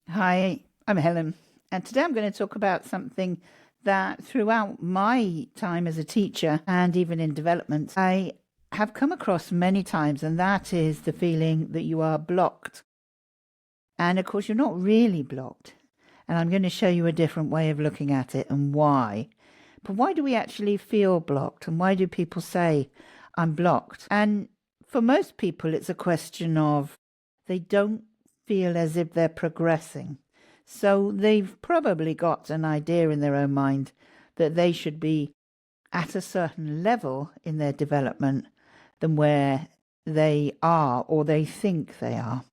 Hi, I'm Helen, and today I'm going to talk about something that throughout my time as a teacher and even in development, I have come across many times, and that is the feeling that you are blocked. And of course, you're not really blocked. And I'm going to show you a different way of looking at it and why. But why do we actually feel blocked? And why do people say, I'm blocked? And for most people, it's a question of they don't feel as if they're progressing. So they've probably got an idea in their own mind that they should be at a certain level in their development than where they are or they think they are.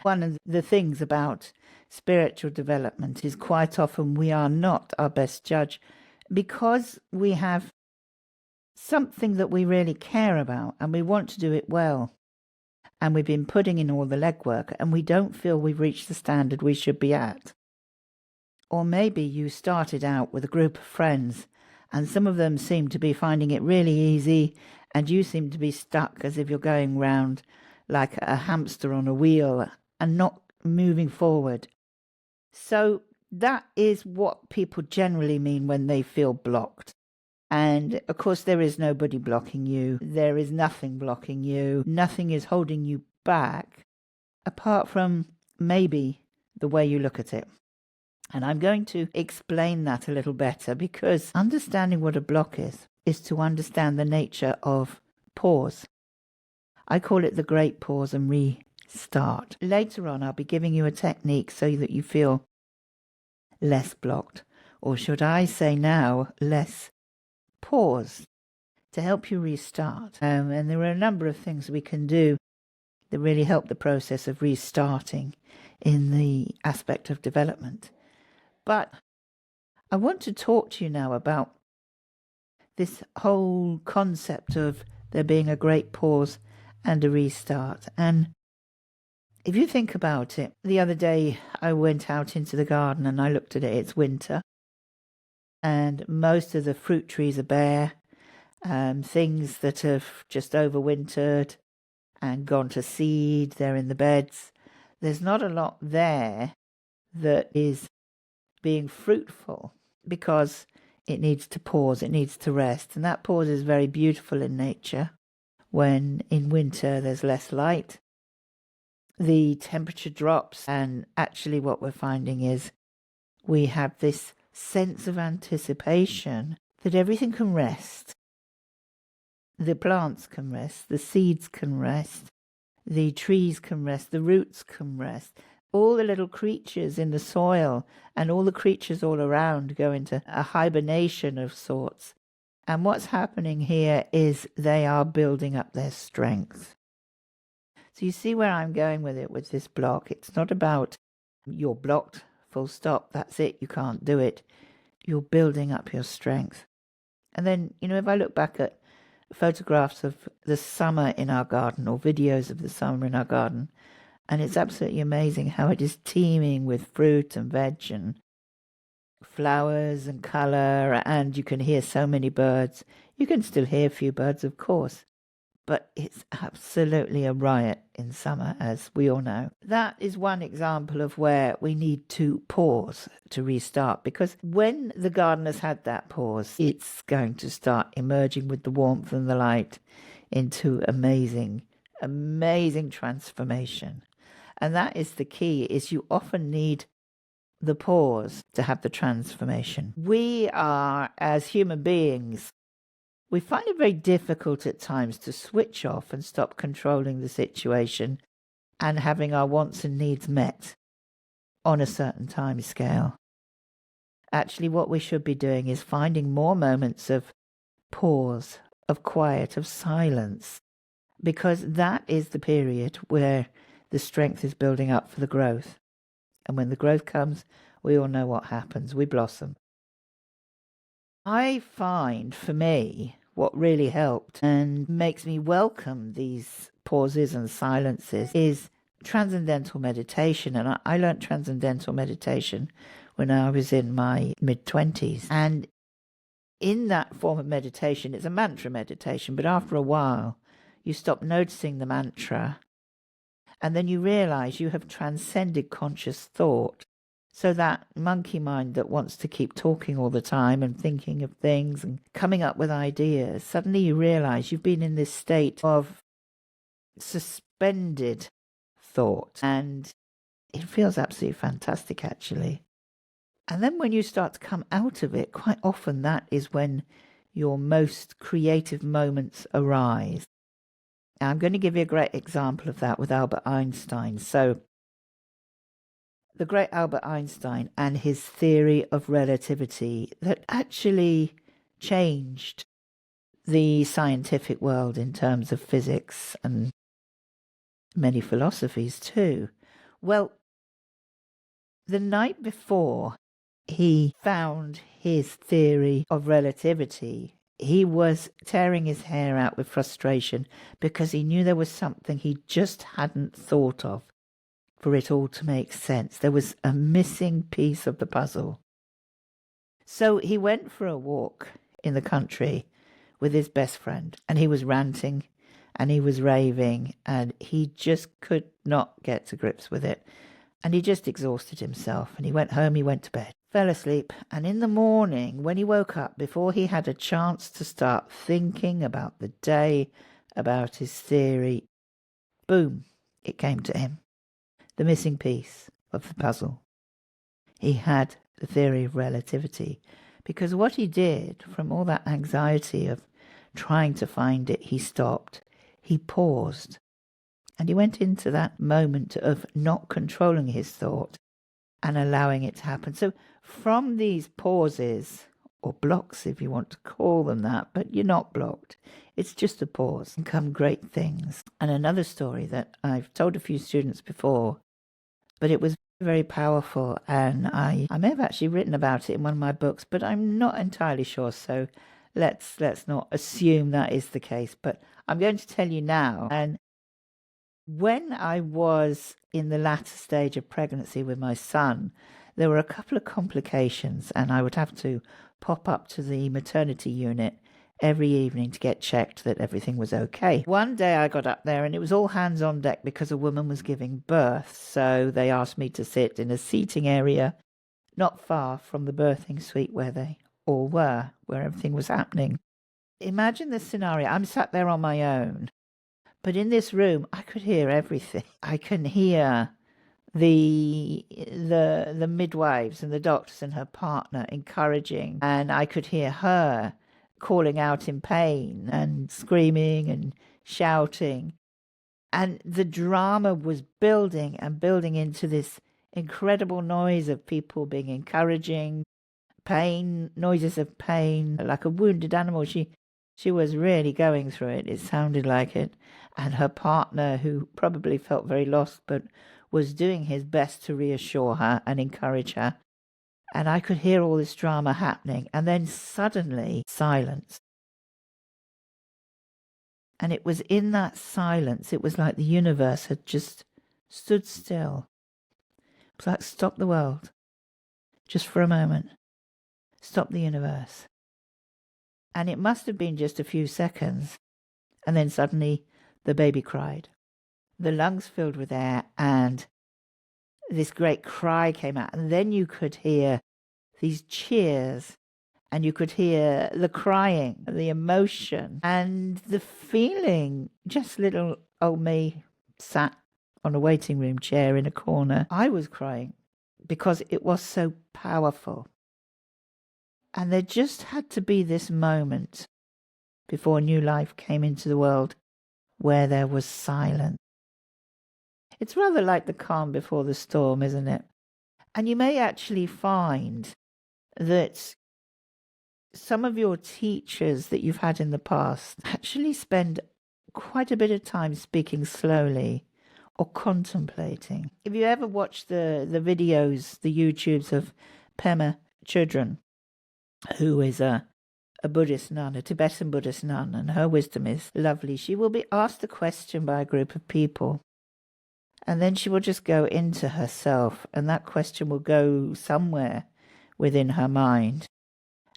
One of the things about spiritual development is quite often we are not our best judge because we have something that we really care about and we want to do it well. And we've been putting in all the legwork and we don't feel we've reached the standard we should be at. Or maybe you started out with a group of friends and some of them seem to be finding it really easy and you seem to be stuck as if you're going round like a hamster on a wheel and not moving forward. So that is what people generally mean when they feel blocked. And of course, there is nobody blocking you. There is nothing blocking you. Nothing is holding you back apart from maybe the way you look at it. And I'm going to explain that a little better because understanding what a block is to understand the nature of pause. I call it the great pause and restart. Later on, I'll be giving you a technique so that you feel less blocked, or should I say now, less pause to help you restart. And there are a number of things we can do that really help the process of restarting in the aspect of development. But I want to talk to you now about this whole concept of there being a great pause and a restart. And if you think about it, the other day I went out into the garden and I looked at it. It's winter and most of the fruit trees are bare. Things that have just overwintered and gone to seed, they're in the beds. There's not a lot there that is being fruitful because it needs to pause, it needs to rest. And that pause is very beautiful in nature. When in winter there's less light, the temperature drops, and actually what we're finding is we have this sense of anticipation that everything can rest. The plants can rest, the seeds can rest, the trees can rest, the roots can rest. All the little creatures in the soil and all the creatures all around go into a hibernation of sorts. And what's happening here is they are building up their strength. So you see where I'm going with it with this block. It's not about you're blocked, full stop, that's it, you can't do it. You're building up your strength. And then, if I look back at photographs of the summer in our garden or videos of the summer in our garden, and it's absolutely amazing how it is teeming with fruit and veg and flowers and colour, and you can hear so many birds. You can still hear a few birds, of course, but it's absolutely a riot in summer, as we all know. That is one example of where we need to pause to restart, because when the garden has had that pause, it's going to start emerging with the warmth and the light into amazing, amazing transformation. And that is the key, is you often need the pause to have the transformation. We are, as human beings, we find it very difficult at times to switch off and stop controlling the situation and having our wants and needs met on a certain time scale. Actually, what we should be doing is finding more moments of pause, of quiet, of silence, because that is the period where the strength is building up for the growth. And when the growth comes, we all know what happens. We blossom. I find, for me, what really helped and makes me welcome these pauses and silences is transcendental meditation. And I learned transcendental meditation when I was in my mid-20s. And in that form of meditation, it's a mantra meditation, but after a while, you stop noticing the mantra And then you realize you have transcended conscious thought. So that monkey mind that wants to keep talking all the time and thinking of things and coming up with ideas, suddenly you realize you've been in this state of suspended thought. And it feels absolutely fantastic, actually. And then when you start to come out of it, quite often that is when your most creative moments arise. Now, I'm going to give you a great example of that with Albert Einstein. So, the great Albert Einstein and his theory of relativity that actually changed the scientific world in terms of physics and many philosophies too. Well, the night before he found his theory of relativity, he was tearing his hair out with frustration because he knew there was something he just hadn't thought of for it all to make sense. There was a missing piece of the puzzle. So he went for a walk in the country with his best friend, and he was ranting and he was raving, and he just could not get to grips with it. And he just exhausted himself, and he went home, he went to bed, fell asleep, and in the morning, when he woke up, before he had a chance to start thinking about the day, about his theory, boom, it came to him. The missing piece of the puzzle. He had the theory of relativity, because what he did from all that anxiety of trying to find it, he stopped, he paused, and he went into that moment of not controlling his thought and allowing it to happen. So from these pauses, or blocks if you want to call them that, but you're not blocked, it's just a pause, and come great things. And another story that I've told a few students before, but it was very powerful, and I may have actually written about it in one of my books, but I'm not entirely sure, so let's not assume that is the case. But I'm going to tell you now. And when I was in the latter stage of pregnancy with my son, there were a couple of complications, and I would have to pop up to the maternity unit every evening to get checked that everything was okay. One day I got up there and it was all hands on deck because a woman was giving birth. So they asked me to sit in a seating area not far from the birthing suite where they all were, where everything was happening. Imagine this scenario. I'm sat there on my own, but in this room I could hear everything. I can hear the midwives and the doctors and her partner encouraging, and I could hear her calling out in pain and screaming and shouting. And the drama was building and building into this incredible noise of people being encouraging, pain, noises of pain, like a wounded animal. She was really going through it. It sounded like it. And her partner, who probably felt very lost, but was doing his best to reassure her and encourage her. And I could hear all this drama happening, and then suddenly silence. And it was in that silence, it was like the universe had just stood still. It was like, stop the world, just for a moment. Stop the universe. And it must have been just a few seconds. And then suddenly the baby cried. The lungs filled with air, and this great cry came out. And then you could hear these cheers, and you could hear the crying, the emotion, and the feeling. Just little old me sat on a waiting room chair in a corner. I was crying because it was so powerful. And there just had to be this moment before new life came into the world where there was silence. It's rather like the calm before the storm, isn't it? And you may actually find that some of your teachers that you've had in the past actually spend quite a bit of time speaking slowly or contemplating. If you ever watch the videos, the YouTubes of Pema Chodron, who is a Buddhist nun, a Tibetan Buddhist nun, and her wisdom is lovely. She will be asked a question by a group of people, and then she will just go into herself, and that question will go somewhere within her mind.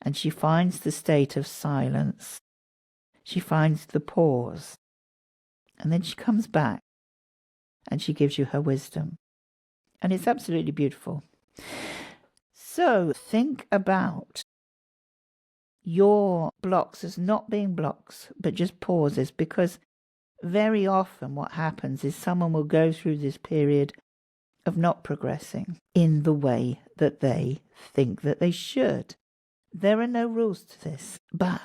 And she finds the state of silence. She finds the pause. And then she comes back. and she gives you her wisdom. And it's absolutely beautiful. So think about your blocks as not being blocks, but just pauses, because very often what happens is someone will go through this period of not progressing in the way that they think that they should. There are no rules to this, but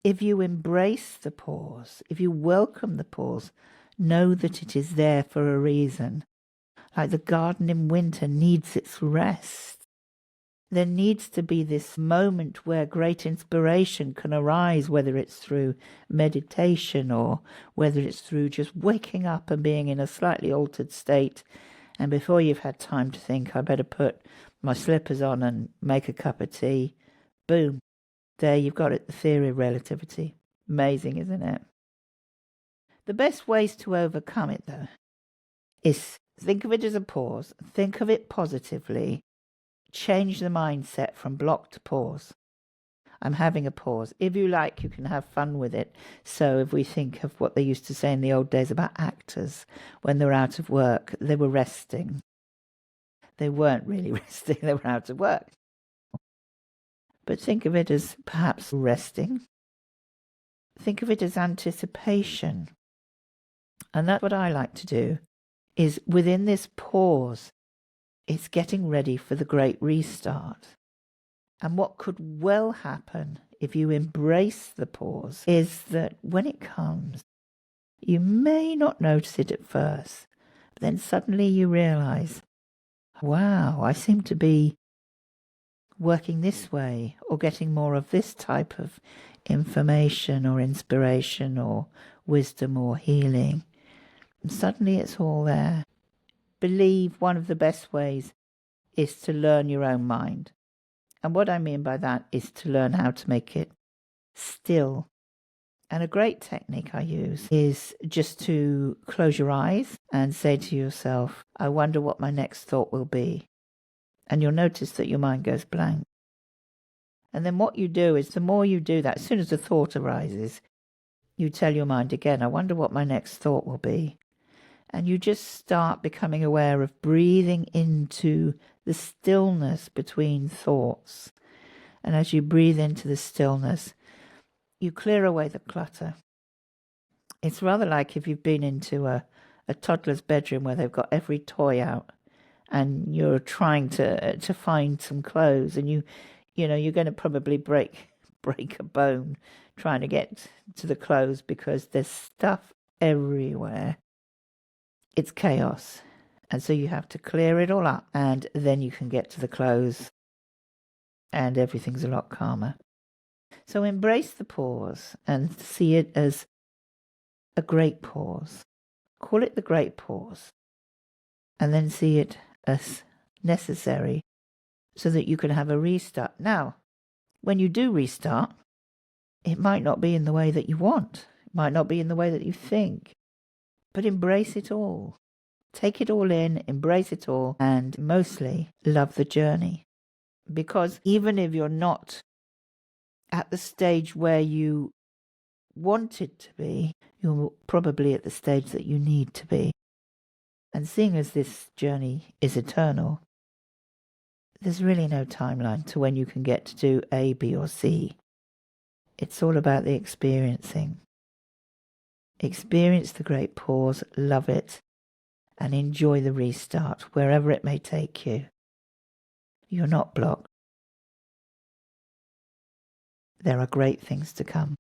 if you embrace the pause, if you welcome the pause, know that it is there for a reason. Like the garden in winter needs its rest. There needs to be this moment where great inspiration can arise, whether it's through meditation or whether it's through just waking up and being in a slightly altered state. And before you've had time to think, I better put my slippers on and make a cup of tea, boom, there you've got it, the theory of relativity. Amazing, isn't it? The best ways to overcome it, though, is think of it as a pause, think of it positively, change the mindset from block to pause. I'm having a pause. If you like, you can have fun with it. So if we think of what they used to say in the old days about actors, when they were out of work, they were resting. They weren't really resting, they were out of work. But think of it as perhaps resting. Think of it as anticipation. And that's what I like to do, is within this pause, it's getting ready for the great restart. And what could well happen if you embrace the pause is that when it comes, you may not notice it at first, but then suddenly you realize, wow, I seem to be working this way or getting more of this type of information or inspiration or wisdom or healing. And suddenly it's all there. Believe one of the best ways is to learn your own mind. And what I mean by that is to learn how to make it still. And a great technique I use is just to close your eyes and say to yourself, I wonder what my next thought will be. And you'll notice that your mind goes blank. And then what you do is the more you do that, as soon as a thought arises, you tell your mind again, I wonder what my next thought will be. And you just start becoming aware of breathing into the stillness between thoughts. And as you breathe into the stillness, you clear away the clutter. It's rather like if you've been into a toddler's bedroom where they've got every toy out and you're trying to find some clothes, and you know you're going to probably break a bone trying to get to the clothes because there's stuff everywhere. It's chaos. And so you have to clear it all up, and then you can get to the clothes and everything's a lot calmer. So embrace the pause and see it as a great pause. Call it the great pause. And then see it as necessary so that you can have a restart. Now, when you do restart, it might not be in the way that you want. It might not be in the way that you think. But embrace it all. Take it all in, embrace it all, and mostly love the journey. Because even if you're not at the stage where you wanted to be, you're probably at the stage that you need to be. And seeing as this journey is eternal, there's really no timeline to when you can get to do A, B, or C. It's all about the experiencing. Experience the great pause, love it, and enjoy the restart, wherever it may take you. You're not blocked. There are great things to come.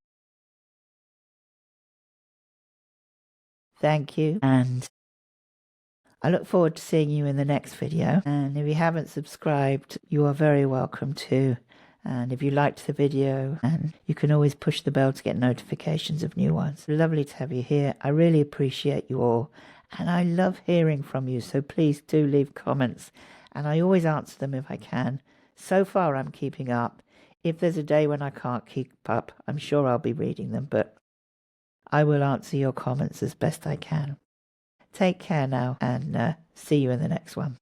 Thank you, and I look forward to seeing you in the next video. And if you haven't subscribed, you are very welcome to. And if you liked the video, and you can always push the bell to get notifications of new ones. Lovely to have you here. I really appreciate you all. And I love hearing from you. So please do leave comments. And I always answer them if I can. So far, I'm keeping up. If there's a day when I can't keep up, I'm sure I'll be reading them. But I will answer your comments as best I can. Take care now, and see you in the next one.